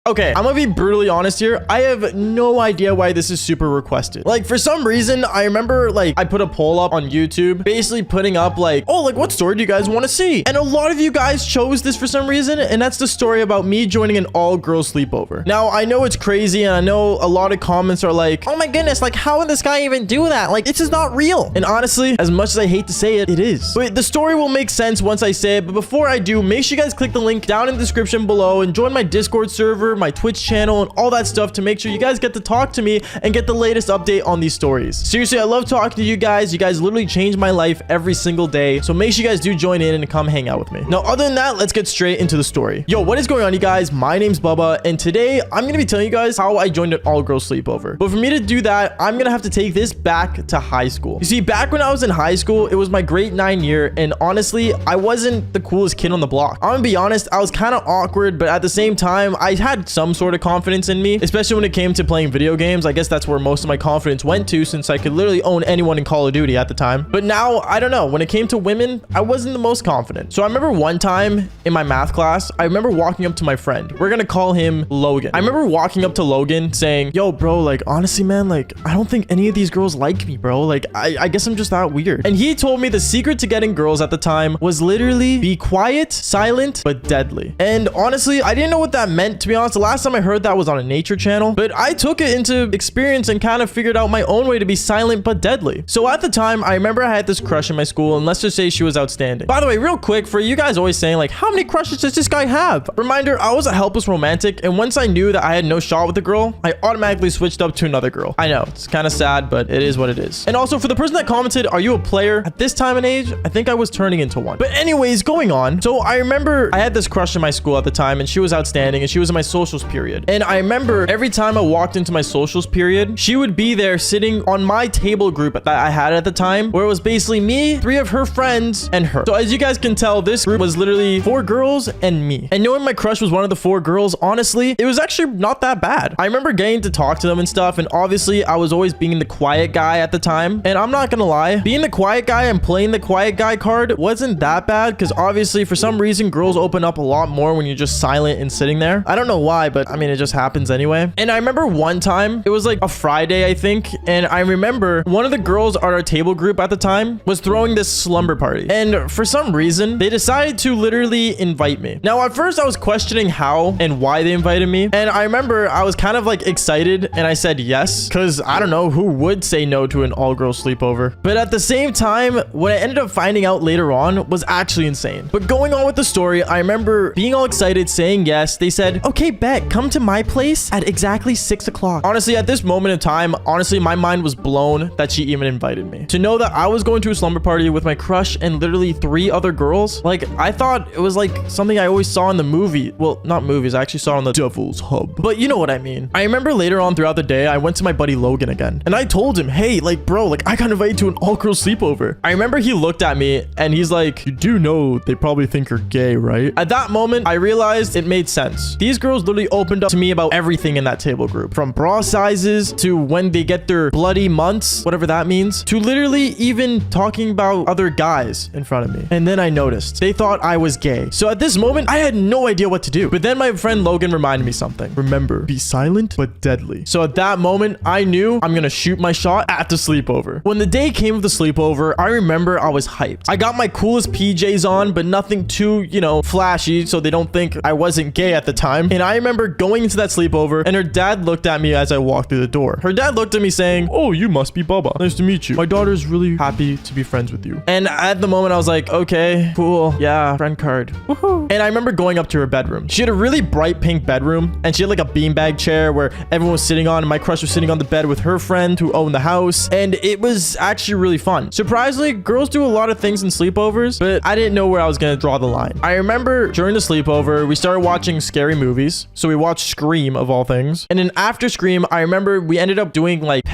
Okay, I'm gonna be brutally honest here. I have no idea why this is super requested. Like, for some reason, I remember, like, I put a poll up on YouTube, basically putting up, like, oh, like, what story do you guys want to see? And a lot of you guys chose this for some reason, and that's the story about me joining an all-girls sleepover. Now, I know it's crazy, and I know a lot of comments are like, oh my goodness, like, how would this guy even do that? Like, it's just not real. And honestly, as much as I hate to say it, it is. But the story will make sense once I say it, but before I do, make sure you guys click the link down in the description below and join my Discord server, my Twitch channel, and all that stuff to make sure you guys get to talk to me and get the latest update on these stories. Seriously, I love talking to you guys. You guys literally change my life every single day, so make sure you guys do join in and come hang out with me. Now, other than that, let's get straight into the story. Yo, what is going on, you guys? My name's Bubba, and today I'm gonna be telling you guys how I joined an all-girls sleepover. But for me to do that, I'm gonna have to take this back to high school. You see, back when I was in high school, it was my grade 9 year, and honestly, I wasn't the coolest kid on the block. I'm gonna be honest, I was kind of awkward, but at the same time, I had some sort of confidence in me, especially when it came to playing video games. I guess that's where most of my confidence went to, since I could literally own anyone in Call of Duty at the time. But now, I don't know, when it came to women, I wasn't the most confident. So I remember one time in my math class, I remember walking up to my friend. We're gonna call him Logan. I remember walking up to Logan saying, yo, bro, like, honestly, man, like, I don't think any of these girls like me, bro. Like, I guess I'm just that weird. And he told me the secret to getting girls at the time was literally be quiet, silent, but deadly. And honestly, I didn't know what that meant, to be honest. The last time I heard that was on a nature channel, but I took it into experience and kind of figured out my own way to be silent but deadly. So at the time, I remember I had this crush in my school, and let's just say she was outstanding. By the way, real quick, for you guys always saying, like, how many crushes does this guy have? Reminder, I was a helpless romantic, and once I knew that I had no shot with a girl, I automatically switched up to another girl. I know, it's kind of sad, but it is what it is. And also, for the person that commented, are you a player? At this time and age, I think I was turning into one. But anyways, going on. So I remember I had this crush in my school at the time, and she was outstanding, and she was in my socials period. And I remember every time I walked into my socials period, she would be there sitting on my table group that I had at the time, where it was basically me, 3 of her friends, and her. So as you guys can tell, this group was literally 4 girls and me. And knowing my crush was one of the 4 girls, honestly, it was actually not that bad. I remember getting to talk to them and stuff, and obviously I was always being the quiet guy at the time. And I'm not gonna lie, being the quiet guy and playing the quiet guy card wasn't that bad, because obviously for some reason girls open up a lot more when you're just silent and sitting there. I don't know why, but I mean, it just happens anyway. And I remember one time, it was like a Friday, I think, and I remember one of the girls on our table group at the time was throwing this slumber party, and for some reason they decided to literally invite me. Now at first I was questioning how and why they invited me, and I remember I was kind of like excited, and I said yes, because I don't know who would say no to an all-girls sleepover. But at the same time, what I ended up finding out later on was actually insane. But going on with the story, I remember being all excited, saying yes. They said, okay, bet, come to my place at exactly 6 o'clock. Honestly, at this moment in time, honestly, my mind was blown that she even invited me. To know that I was going to a slumber party with my crush and literally 3 other girls, like, I thought it was like something I always saw in the movie. Well, not movies, I actually saw it on the Devil's Hub. But you know what I mean. I remember later on throughout the day, I went to my buddy Logan again, and I told him, hey, like, bro, like, I got invited to an all-girls sleepover. I remember he looked at me and he's like, you do know they probably think you're gay, right? At that moment, I realized it made sense. These girls literally opened up to me about everything in that table group, from bra sizes to when they get their bloody months, whatever that means, to literally even talking about other guys in front of me. And then I noticed they thought I was gay. So at this moment, I had no idea what to do. But then my friend Logan reminded me something. Remember, be silent but deadly. So at that moment, I knew I'm gonna shoot my shot at the sleepover. When the day came of the sleepover, I remember I was hyped. I got my coolest PJs on, but nothing too, you know, flashy, so they don't think I wasn't gay at the time. And I remember going into that sleepover, and her dad looked at me as I walked through the door. Her dad looked at me saying, oh, you must be Bubba. Nice to meet you. My daughter's really happy to be friends with you. And at the moment, I was like, okay, cool. Yeah, friend card. Woohoo. And I remember going up to her bedroom. She had a really bright pink bedroom, and she had like a beanbag chair where everyone was sitting on, and my crush was sitting on the bed with her friend who owned the house. And it was actually really fun. Surprisingly, girls do a lot of things in sleepovers, but I didn't know where I was going to draw the line. I remember during the sleepover, we started watching scary movies. So we watched Scream, of all things. And then after Scream, I remember we ended up doing like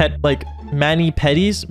mani pedis.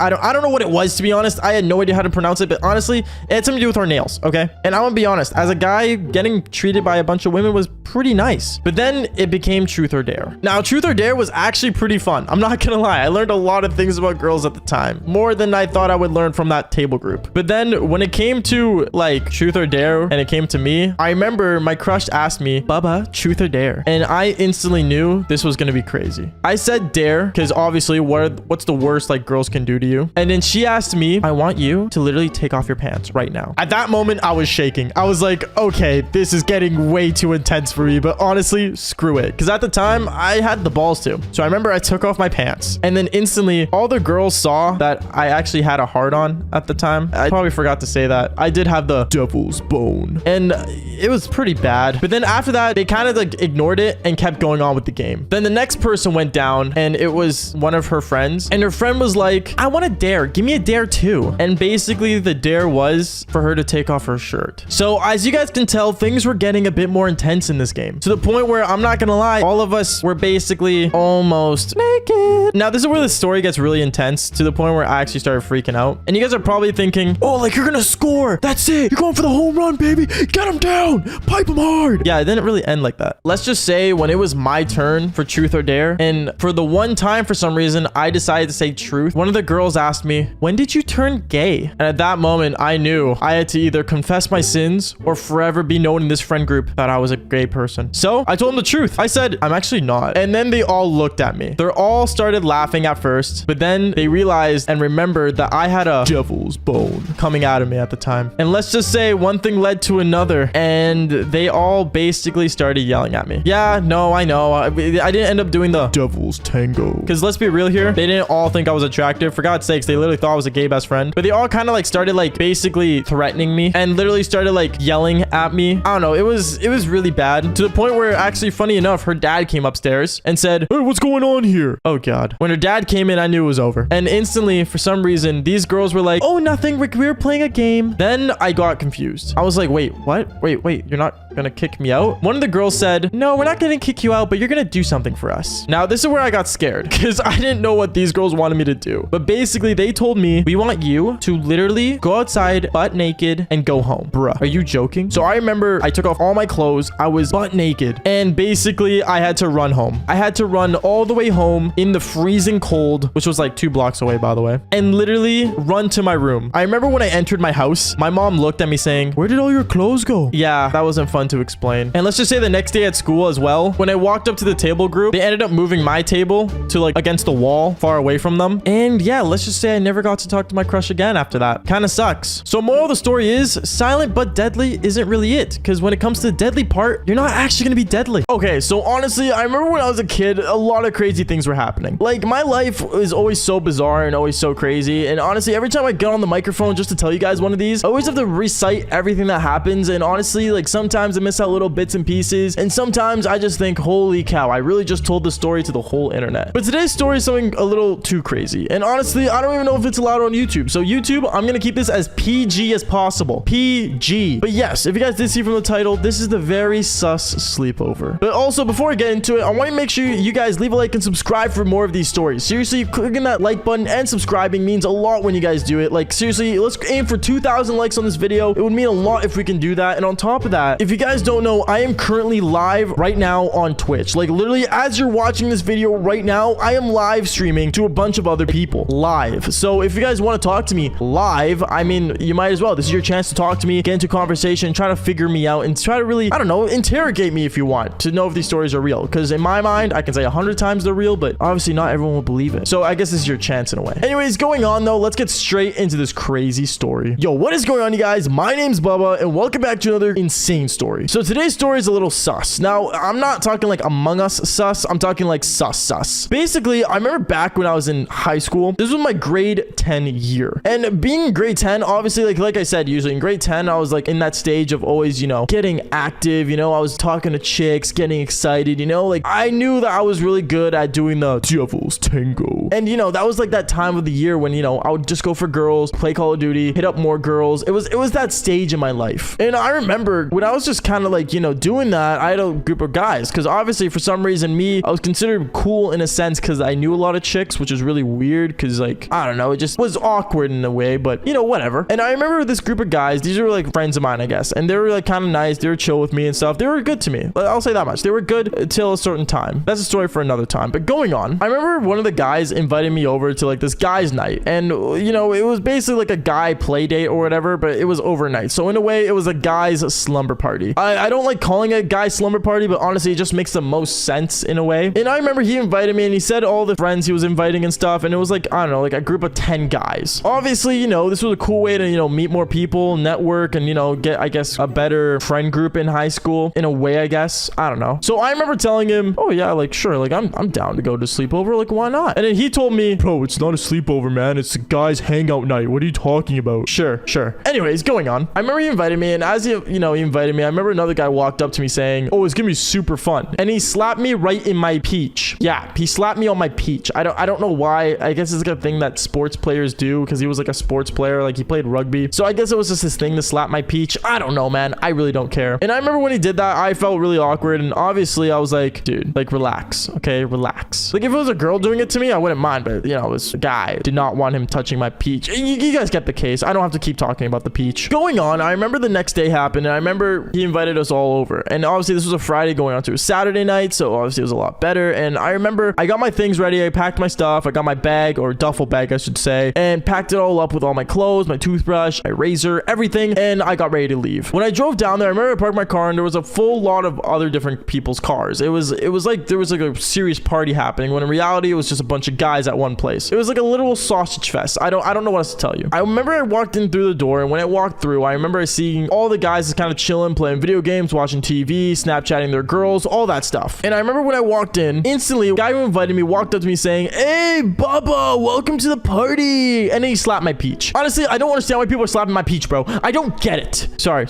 I don't know what it was, to be honest. I had no idea how to pronounce it, but honestly, it had something to do with our nails, okay? And I'm gonna be honest, as a guy, getting treated by a bunch of women was pretty nice. But then it became Truth or Dare. Now, Truth or Dare was actually pretty fun. I'm not gonna lie. I learned a lot of things about girls at the time, more than I thought I would learn from that table group. But then when it came to like Truth or Dare and it came to me, I remember my crush asked me, Bubba, truth or dare? And I instantly knew this was gonna be crazy. I said dare because obviously what's the worst like girls can do to you? And then she asked me, I want you to literally take off your pants right now. At that moment, I was shaking. I was like, okay, this is getting way too intense for me, but honestly, screw it. Because at the time, I had the balls to. So I remember I took off my pants, and then instantly all the girls saw that I actually had a hard on at the time. I probably forgot to say that. I did have the devil's bone, and it was pretty bad. But then after that, they kind of like ignored it and kept going on with the game. Then the next person went down, and it was one of her friends, and her friend was like, I want a dare. Give me a dare too. And basically the dare was for her to take off her shirt. So as you guys can tell, things were getting a bit more intense in this game, to the point where I'm not gonna lie, all of us were basically almost naked. Now this is where the story gets really intense, to the point where I actually started freaking out. And you guys are probably thinking, oh, like you're gonna score, that's it, you're going for the home run, baby, get him down, pipe him hard. Yeah, it didn't really end like that. Let's just say when it was my turn for truth or dare, and for the one time for some reason I decided to say truth, one of the girls asked me, when did you turn gay? And at that moment I knew I had to either confess my sins or forever be known in this friend group that I was a gay person. So I told them the truth. I said, I'm actually not. And then they all looked at me. They're all started laughing at first, but then they realized and remembered that I had a devil's bone coming out of me at the time. And let's just say one thing led to another, and they all basically started yelling at me. Yeah, no, I know. I didn't end up doing the devil's tango. Because let's be real here, they didn't all think I was attractive. For God's sakes, they literally thought I was a gay best friend. But they all kind of like started like basically threatening me and literally started like yelling at me. I don't know. It was really bad, to the point where actually, funny enough, her dad came upstairs and said, hey, what's going on here? Oh God. When her dad came in, I knew it was over. And instantly, for some reason, these girls were like, oh, nothing, Rick, we were playing a game. Then I got confused. I was like, wait, what? Wait, you're not gonna kick me out? One of the girls said, no, we're not gonna kick you out, but you're gonna do something for us. Now, this is where I got scared, because I didn't know what these girls wanted me to do. But basically, they told me, we want you to literally go outside butt naked and go home. Bruh, are you joking? So I remember I took off all my clothes. I was butt naked, and basically I had to run home. I had to run all the way home in the freezing cold, which was like 2 blocks away, by the way, and literally run to my room. I remember when I entered my house, my mom looked at me saying, where did all your clothes go? Yeah, that wasn't fun to explain. And let's just say the next day at school as well, when I walked up to the table group, they ended up moving my table to like against the wall, far away from them. And yeah, let's just say I never got to talk to my crush again after that. Kind of sucks. So moral of the story is, silent but deadly isn't really it, because when it comes to the deadly part, you're not actually gonna be deadly. Okay, so honestly, I remember when I was a kid, a lot of crazy things were happening. Like, my life is always so bizarre and always so crazy. And honestly, every time I get on the microphone just to tell you guys one of these, I always have to recite everything that happens. And honestly, like, sometimes I miss out little bits and pieces, and sometimes I just think, holy cow, I really just told the story to the whole internet. But today's story is something a little too crazy, and honestly, I don't even know if it's allowed on YouTube. So YouTube, I'm gonna keep this as PG as possible. PG. But yes, if you guys did see from the title, this is the very sus sleepover. But also, before I get into it, I want to make sure you guys leave a like and subscribe for more of these stories. Seriously, clicking that like button and subscribing means a lot when you guys do it. Like, seriously, let's aim for 2,000 likes on this video. It would mean a lot if we can do that. And on top of that, if you guys don't know, I am currently live right now on Twitch. Like, literally, as you're watching this video right now, I am live streaming to a bunch of other people live. So if you guys want to talk to me live, I mean, you might as well. This is your chance to talk to me, get into conversation, try to figure me out, and try to really, I don't know, interrogate me if you want to know if these stories are real. Because in my mind, I can say 100 times they're real, but obviously not everyone will believe it. So I guess this is your chance in a way. Anyways, going on though, let's get straight into this crazy story. Yo, what is going on, you guys? My name's Bubba, and welcome back to another insane story. So today's story is a little sus. Now, I'm not talking like Among Us sus. I'm talking like sus. Basically, I remember back when I was in high school, this was my grade 10 year. And being in grade 10, obviously, like I said, usually in grade 10, I was like in that stage of always, you know, getting active, you know, I was talking to chicks, getting excited, you know, like I knew that I was really good at doing the devil's tango. And, you know, that was like that time of the year when, you know, I would just go for girls, play Call of Duty, hit up more girls. It was that stage in my life. And I remember when I was just kind of like, you know, doing that, I had a group of guys, because obviously for some reason I was considered cool in a sense because I knew a lot of chicks, which was really weird because, like, I don't know, it just was awkward in a way, but you know, whatever. And I remember this group of guys, these were like friends of mine, I guess, and they were like kind of nice, they were chill with me and stuff. They were good to me, I'll say that much. They were good until a certain time. That's a story for another time. But going on, I remember one of the guys invited me over to like this guy's night, and you know, it was basically like a guy play date or whatever, but it was overnight, so in a way it was a guy's slumber party. I don't like calling it a guy slumber party, but honestly, it just makes the most sense in a way. And I remember he invited me and he said all the friends he was inviting and stuff. And it was like, I don't know, like a group of 10 guys. Obviously, you know, this was a cool way to, you know, meet more people, network, and, you know, get, I guess, a better friend group in high school in a way, I guess. I don't know. So I remember telling him, oh yeah, like sure, like I'm down to go to sleepover. Like why not? And then he told me, bro, it's not a sleepover, man. It's a guy's hangout night. What are you talking about? Sure. Anyways, going on. I remember he invited me, and as he invited me, I remember another guy walked up to me saying, oh, it's gonna be super fun. And he slapped me right in my peach. Yeah, he slapped me on my peach. I don't know why. I guess it's like a thing that sports players do because he was like a sports player. Like he played rugby. So I guess it was just his thing to slap my peach. I don't know, man. I really don't care. And I remember when he did that, I felt really awkward. And obviously I was like, dude, like relax. Okay, relax. Like if it was a girl doing it to me, I wouldn't mind. But you know, it was a guy. Did not want him touching my peach. You guys get the case. I don't have to keep talking about the peach. Going on, I remember the next day happened. And I remember he invited us all over. And obviously this was a Friday going on to a Saturday night. So obviously it was a lot better. And I remember I got my things ready. I packed my stuff. I got my bag, or duffel bag, I should say, and packed it all up with all my clothes, my toothbrush, my razor, everything. And I got ready to leave. When I drove down there, I remember I parked my car and there was a full lot of other different people's cars. It was like there was like a serious party happening when in reality it was just a bunch of guys at one place. It was like a literal sausage fest. I don't know what else to tell you. I remember I walked in through the door, and when I walked through, I remember seeing all the guys just kind of chilling, playing video games, watching TV, Snapchatting their girls, all that stuff. And I remember when I walked in, instantly a guy who invited me walked up to me saying, hey Bubba, welcome to the party. And then he slapped my peach. Honestly, I don't understand why people are slapping my peach, bro. I don't get it. Sorry.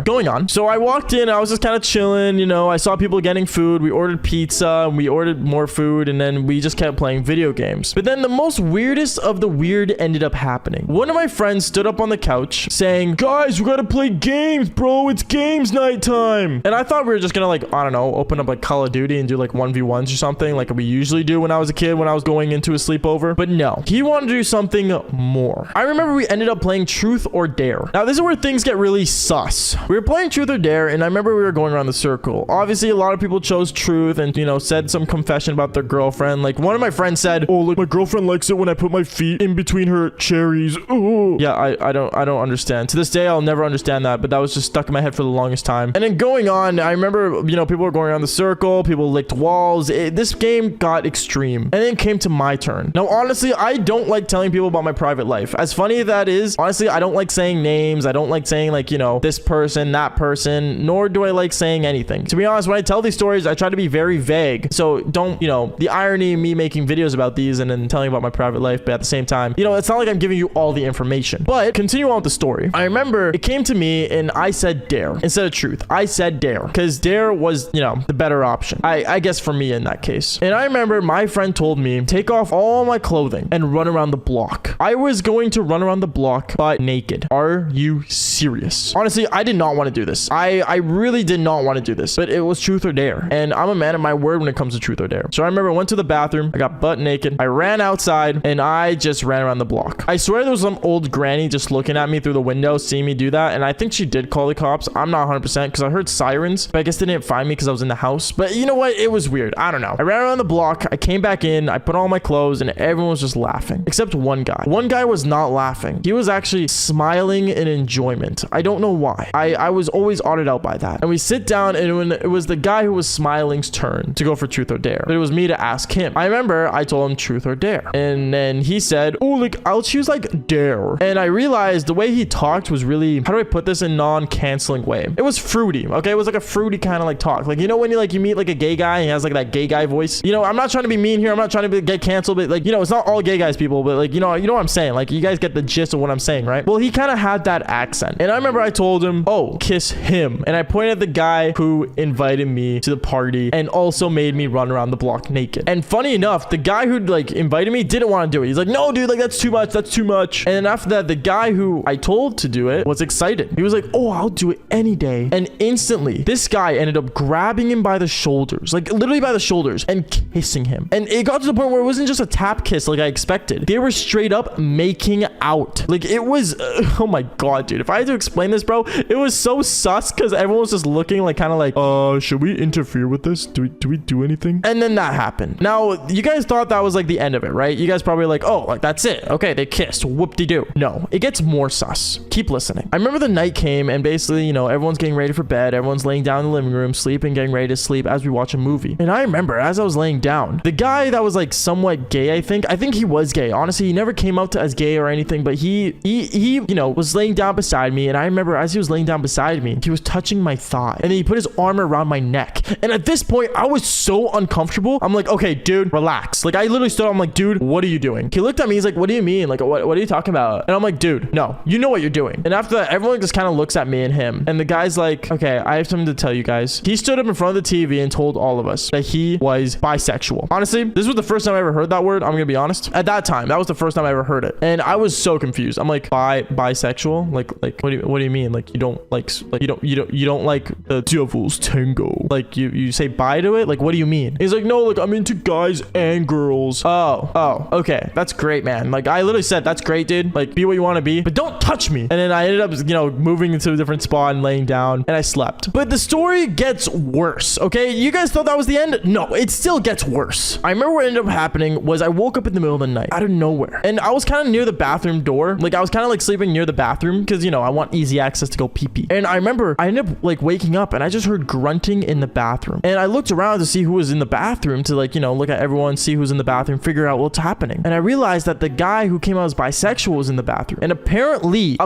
Going on. So I walked in, I was just kind of chilling, you know, I saw people getting food. We ordered pizza, and we ordered more food, and then we just kept playing video games. But then the most weirdest of the weird ended up happening. One of my friends stood up on the couch saying, guys, we gotta play games, bro. It's games night time. And I thought we were just gonna, like, I don't know, open up like Call of Duty and do like 1v1s or something like we usually do when I was a kid, when I was going into a sleepover. But no, he wanted to do something more. I remember we ended up playing Truth or Dare. Now this is where things get really sus. We were playing Truth or Dare, and I remember we were going around the circle. Obviously a lot of people chose Truth and, you know, said some confession about their girlfriend. Like one of my friends said, oh, like my girlfriend likes it when I put my feet in between her cherries. Ooh. Yeah, I don't understand. To this day, I'll never understand that, but that was just stuck in my head for the longest time. And then going on, I remember, you know, people were going around the circle, people licked walls. This game got extreme. And then it came to my turn. Now, honestly, I don't like telling people about my private life. As funny as that is, honestly, I don't like saying names. I don't like saying, like, you know, this person, that person, nor do I like saying anything. To be honest, when I tell these stories, I try to be very vague. So don't, you know, the irony of me making videos about these and then telling about my private life, but at the same time, you know, it's not like I'm giving you all the information. But continue on with the story. I remember it came to me and I said Dare instead of Truth. I said Dare because Dare was, you know, the better option. I guess for me in that case. And I remember my friend told me, take off all my clothing and run around the block. I was going to run around the block butt naked. Are you serious? Honestly, I did not want to do this. I really did not want to do this, but it was Truth or Dare. And I'm a man of my word when it comes to Truth or Dare. So I remember I went to the bathroom, I got butt naked, I ran outside, and I just ran around the block. I swear there was some old granny just looking at me through the window, seeing me do that. And I think she did call the cops. I'm not 100% because I heard sirens, but I guess they didn't find me because I was in the house. But you know what? It was weird. I don't know. I ran around the block. I came back in. I put on my clothes and everyone was just laughing. Except one guy. One guy was not laughing. He was actually smiling in enjoyment. I don't know why. I was always odded out by that. And we sit down, and when it was the guy who was smiling's turn to go for Truth or Dare. But it was me to ask him. I remember I told him Truth or Dare. And then he said, oh, like, I'll choose like Dare. And I realized the way he talked was really, how do I put this in non-canceling way? It was fruity. Okay. It was like a fruity kind of like talk. Like, you know, when you meet like a gay guy and he has like that gay guy voice, you know, I'm not trying to be mean here. I'm not trying to get canceled, but like, you know, it's not all gay guys people, but like, you know what I'm saying? Like, you guys get the gist of what I'm saying, right? Well, he kind of had that accent. And I remember I told him, oh, kiss him. And I pointed at the guy who invited me to the party and also made me run around the block naked. And funny enough, the guy who like invited me didn't want to do it. He's like, no, dude, like that's too much. That's too much. And then after that, the guy who I told to do it was excited. He was like, oh, I'll do it any day. And instantly, this guy ended up grabbing him by the shoulders, like literally by the shoulders, and kissing him. And it got to the point where it wasn't just a tap kiss like I expected. They were straight up making out. Like it was, oh my God, dude. If I had to explain this, bro, it was so sus because everyone was just looking like kind of like, should we interfere with this? Do we do anything? And then that happened. Now, you guys thought that was like the end of it, right? You guys probably like, oh, like that's it. Okay, they kissed. Whoop-de-doo. No, it gets more sus. Keep listening. I remember the night came and basically, you know, everyone's getting ready for bed. bed. Everyone's laying down in the living room, sleeping, getting ready to sleep as we watch a movie. And I remember as I was laying down, the guy that was like somewhat gay, I think he was gay. Honestly, he never came out to as gay or anything, but he you know, was laying down beside me. And I remember as he was laying down beside me, he was touching my thigh, and then he put his arm around my neck. And at this point, I was so uncomfortable. I'm like, okay, dude, relax. Like, I literally stood up. I'm like, dude, what are you doing? He looked at me. He's like, what do you mean? Like, what are you talking about? And I'm like, dude, no, you know what you're doing. And after that, everyone just kind of looks at me and him. And the guy's like, okay, I have something to tell you guys. He stood up in front of the TV and told all of us that he was bisexual. Honestly, this was the first time I ever heard that word. I'm gonna be honest. At that time, that was the first time I ever heard it. And I was so confused. I'm like, bisexual? Like, what do you mean? Like, you don't like you don't like the devil's tango? Like, you say bye to it? Like, what do you mean? He's like, no, like, I'm into guys and girls. Oh, okay. That's great, man. Like, I literally said, that's great, dude. Like, be what you want to be, but don't touch me. And then I ended up, you know, moving into a different spot and laying down, and I slept. But the story gets worse, okay? You guys thought that was the end? No, it still gets worse. I remember what ended up happening was I woke up in the middle of the night out of nowhere, and I was kind of near the bathroom door. Like, I was kind of like sleeping near the bathroom because, you know, I want easy access to go pee pee. And I remember I ended up like waking up, and I just heard grunting in the bathroom. And I looked around to see who was in the bathroom, to like, you know, look at everyone, see who's in the bathroom, figure out what's happening. And I realized that the guy who came out as bisexual was in the bathroom. And apparently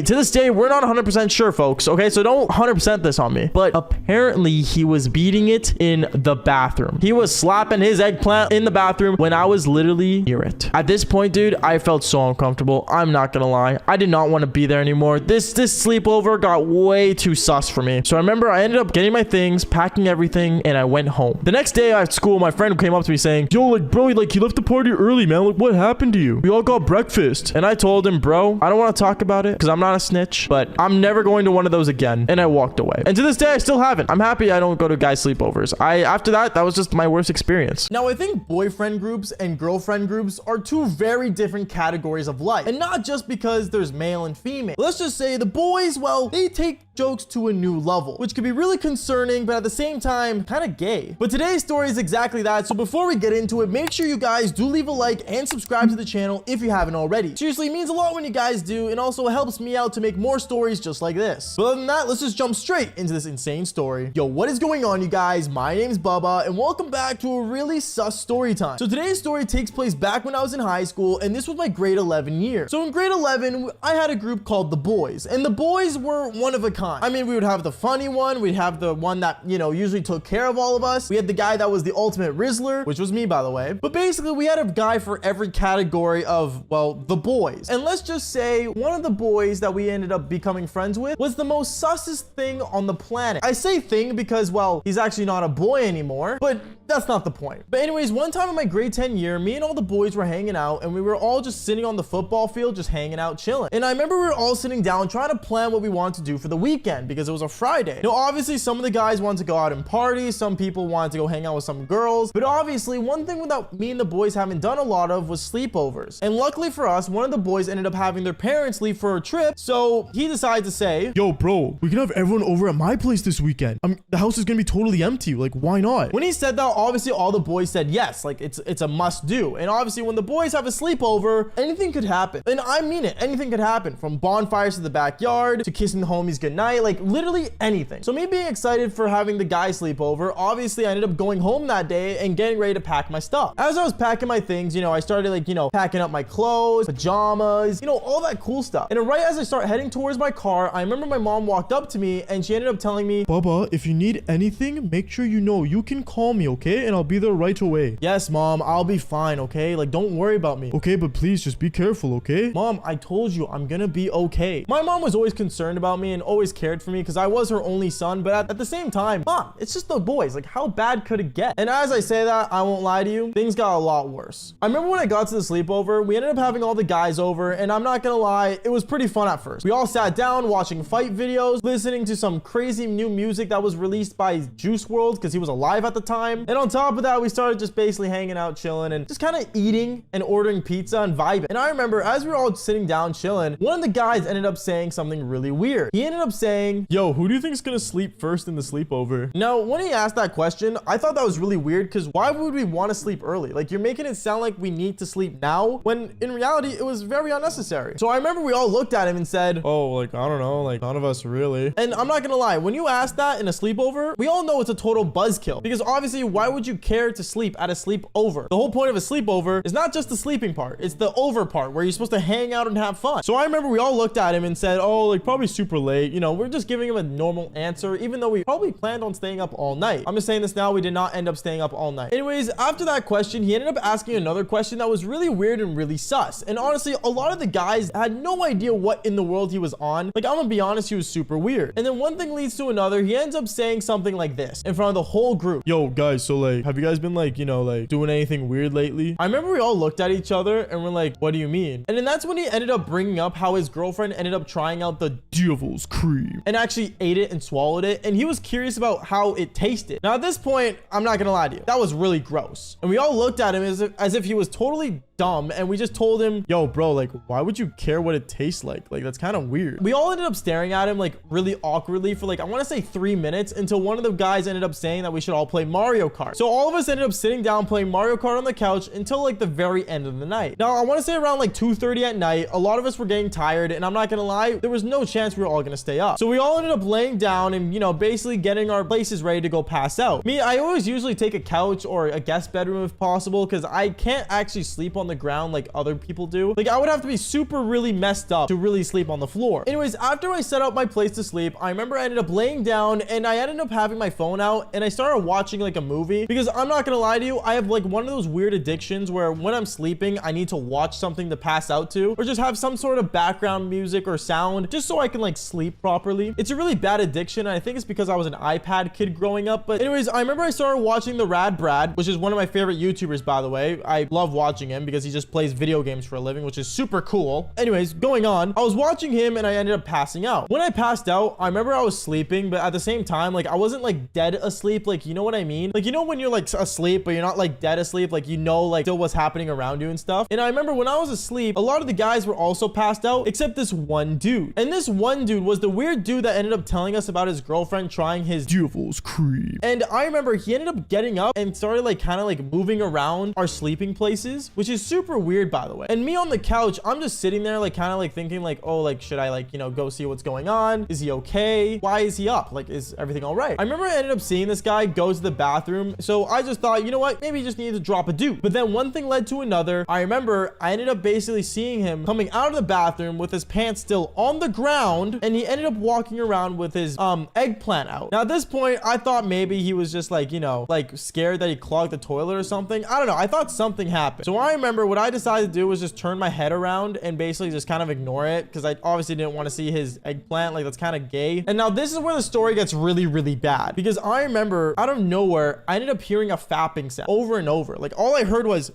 to this day, we're not 100% sure, folks, okay? So don't 100% this on me. But apparently he was beating it in the bathroom. He was slapping his eggplant in the bathroom when I was literally near it. At this point, dude, I felt so uncomfortable. I'm not gonna lie. I did not want to be there anymore. This sleepover got way too sus for me. So I remember I ended up getting my things, packing everything, and I went home. The next day at school, my friend came up to me saying, yo, like, bro, like, you left the party early, man. Like, what happened to you? We all got breakfast. And I told him, bro, I don't want to talk about it because I'm not a snitch, but I'm never going to one of those again. And I walked away. And to this day, I still haven't. I'm happy I don't go to guy sleepovers. After that was just my worst experience. Now, I think boyfriend groups and girlfriend groups are two very different categories of life. And not just because there's male and female. Let's just say the boys, well, they take jokes to a new level, which could be really concerning, but at the same time, kind of gay. But today's story is exactly that. So before we get into it, make sure you guys do leave a like and subscribe to the channel if you haven't already. Seriously, it means a lot when you guys do, and also helps me out to make more stories just like this. But other than that, let's just jump straight into this insane story. Yo, what is going on, you guys? My name's Bubba, and welcome back to a really sus story time. So today's story takes place back when I was in high school, and this was my grade 11 year. So in grade 11, I had a group called the boys, and the boys were one of a kind. I mean, we would have the funny one, we'd have the one that, you know, usually took care of all of us. We had the guy that was the ultimate Rizzler, which was me, by the way. But basically, we had a guy for every category of, well, the boys. And let's just say one of the boys that we ended up becoming friends with was the most sussest thing on the planet. I say thing because, well, he's actually not a boy anymore, but that's not the point. But anyways, one time in my grade 10 year, me and all the boys were hanging out, and we were all just sitting on the football field, just hanging out, chilling. And I remember we were all sitting down trying to plan what we wanted to do for the weekend because it was a Friday. Now, obviously, some of the guys wanted to go out and party. Some people wanted to go hang out with some girls. But obviously, one thing without me and the boys haven't done a lot of was sleepovers. And luckily for us, one of the boys ended up having their parents leave for a trip. So he decided to say, yo, bro, we can have everyone over at my place this weekend. The house is gonna be totally empty. Like, why not? When he said that, obviously all the boys said yes. Like, it's a must do. And obviously when the boys have a sleepover, anything could happen. And I mean it. Anything could happen, from bonfires to the backyard to kissing the homies goodnight. Like, literally anything. So me being excited for having the guy sleepover, obviously I ended up going home that day and getting ready to pack my stuff. As I was packing my things, you know, I started like, you know, packing up my clothes, pajamas, you know, all that cool stuff. And right as I start heading towards my car, I remember my mom walked up to me and she ended up telling me, Bubba, if you need anything, make sure you know you can call me, okay? And I'll be there right away. Yes, Mom, I'll be fine, okay? Like, don't worry about me. Okay, but please just be careful, okay? Mom, I told you I'm gonna be okay. My mom was always concerned about me and always cared for me because I was her only son, but at the same time, Mom, it's just the boys. Like, how bad could it get? And as I say that, I won't lie to you, things got a lot worse. I remember when I got to the sleepover, we ended up having all the guys over, and I'm not gonna lie, it was pretty fun at first. We all sat down watching fight videos, listening to some crazy new music that was released by Juice WRLD because he was alive at the time. And on top of that, we started just basically hanging out, chilling, and just kind of eating and ordering pizza and vibing. And I remember as we were all sitting down chilling, one of the guys ended up saying something really weird. He ended up saying, yo, who do you think is gonna sleep first in the sleepover? Now, when he asked that question, I thought that was really weird because why would we want to sleep early? Like, you're making it sound like we need to sleep now when in reality it was very unnecessary. So I remember we all looked at him and said, oh, like, I don't know, like, none of us really. And I'm not not gonna lie, when you ask that in a sleepover, we all know it's a total buzzkill, because obviously, why would you care to sleep at a sleepover? The whole point of a sleepover is not just the sleeping part, it's the over part where you're supposed to hang out and have fun. So I remember we all looked at him and said, oh, like probably super late. You know, we're just giving him a normal answer, even though we probably planned on staying up all night. I'm just saying this now, we did not end up staying up all night. Anyways, after that question, he ended up asking another question that was really weird and really sus. And honestly, a lot of the guys had no idea what in the world he was on. Like, I'm gonna be honest, he was super weird. And then one thing leads to another. He ends up saying something like this in front of the whole group. Yo, guys, so like, have you guys been like, you know, like doing anything weird lately? I remember we all looked at each other and we're like, what do you mean? And then that's when he ended up bringing up how his girlfriend ended up trying out the devil's cream and actually ate it and swallowed it. And he was curious about how it tasted. Now, at this point, I'm not gonna lie to you, that was really gross. And we all looked at him as if he was totally dumb, and we just told him, yo, bro, like, why would you care what it tastes like? Like, that's kind of weird. We all ended up staring at him like really awkwardly for like, I want to say 3 minutes, until one of the guys ended up saying that we should all play Mario Kart. So all of us ended up sitting down playing Mario Kart on the couch until like the very end of the night. Now, I want to say around like 2:30 at night, a lot of us were getting tired, and I'm not gonna lie, there was no chance we were all gonna stay up. So we all ended up laying down and, you know, basically getting our places ready to go pass out. Me, I always usually take a couch or a guest bedroom if possible, because I can't actually sleep on the ground like other people do. Like, I would have to be super really messed up to really sleep on the floor. Anyways, after I set up my place to sleep, I remember I ended up laying down and I ended up having my phone out and I started watching like a movie, because I'm not gonna lie to you, I have like one of those weird addictions where when I'm sleeping, I need to watch something to pass out to, or just have some sort of background music or sound just so I can like sleep properly. It's a really bad addiction, and I think it's because I was an iPad kid growing up. But anyways, I remember I started watching the Rad Brad, which is one of my favorite YouTubers, by the way. I love watching him because he just plays video games for a living, which is super cool. Anyways, going on, I was watching him and I ended up passing out. When I passed out, I remember I was sleeping, but at the same time, like, I wasn't like dead asleep. Like, you know what I mean? Like, you know when you're like asleep, but you're not like dead asleep, like, you know, like still what's happening around you and stuff. And I remember when I was asleep, a lot of the guys were also passed out, except this one dude. And this one dude was the weird dude that ended up telling us about his girlfriend trying his devil's cream. And I remember he ended up getting up and started like kind of like moving around our sleeping places, which is super weird, by the way. And me on the couch, I'm just sitting there like kind of like thinking like, oh, like, should I like, you know, go see what's going on? Is he okay? Why is he up? Like, is everything all right? I remember I ended up seeing this guy go to the bathroom, so I just thought, you know what, maybe he just needed to drop a deuce. But then one thing led to another. I remember I ended up basically seeing him coming out of the bathroom with his pants still on the ground, and he ended up walking around with his eggplant out. Now at this point, I thought maybe he was just like, you know, like scared that he clogged the toilet or something. I don't know, I thought something happened. So I remember what I decided to do was just turn my head around and basically just kind of ignore it, because I obviously didn't want to see his eggplant. Like, that's kind of gay. And now this is where the story gets really, really bad, because I remember out of nowhere, I ended up hearing a fapping sound over and over. Like, all I heard was,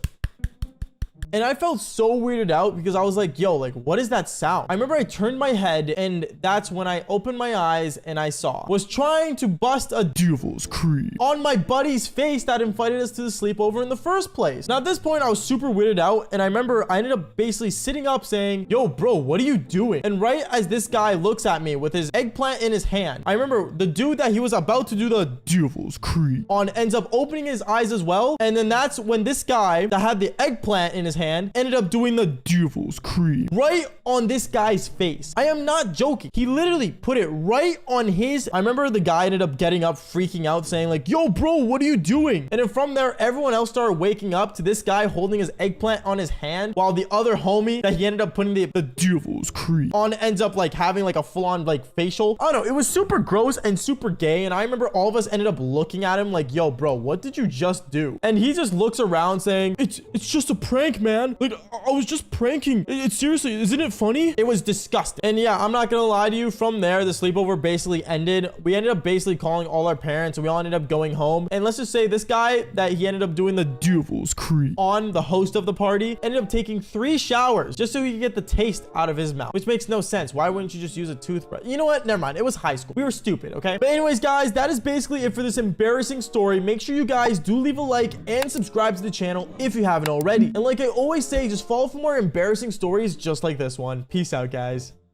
and I felt so weirded out because I was like, yo, like, what is that sound? I remember I turned my head, and that's when I opened my eyes and I was trying to bust a devil's cream on my buddy's face that invited us to the sleepover in the first place. Now at this point, I was super weirded out, and I remember I ended up basically sitting up saying, yo, bro, what are you doing? And right as this guy looks at me with his eggplant in his hand, I remember the dude that he was about to do the devil's cream on ends up opening his eyes as well. And then that's when this guy that had the eggplant in his hand ended up doing the devil's cream right on this guy's face. I am not joking. He literally put it right on his. I remember the guy ended up getting up, freaking out, saying like, yo, bro, what are you doing? And then from there, everyone else started waking up to this guy holding his eggplant on his hand, while the other homie that he ended up putting the devil's cream on ends up like having like a full-on like facial. I don't know, it was super gross and super gay. And I remember all of us ended up looking at him like, yo, bro, what did you just do? And he just looks around saying, it's just a prank, man. Like, I was just pranking. It's seriously, isn't it funny? It was disgusting. And yeah, I'm not gonna lie to you, from there, the sleepover basically ended. We ended up basically calling all our parents, and we all ended up going home. And let's just say this guy that he ended up doing the devil's cream on, the host of the party, ended up taking 3 showers just so he could get the taste out of his mouth, which makes no sense. Why wouldn't you just use a toothbrush? You know what? Never mind. It was high school. We were stupid, okay? But anyways, guys, that is basically it for this embarrassing story. Make sure you guys do leave a like and subscribe to the channel if you haven't already. And like I always say, just follow for more embarrassing stories just like this one. Peace out, guys.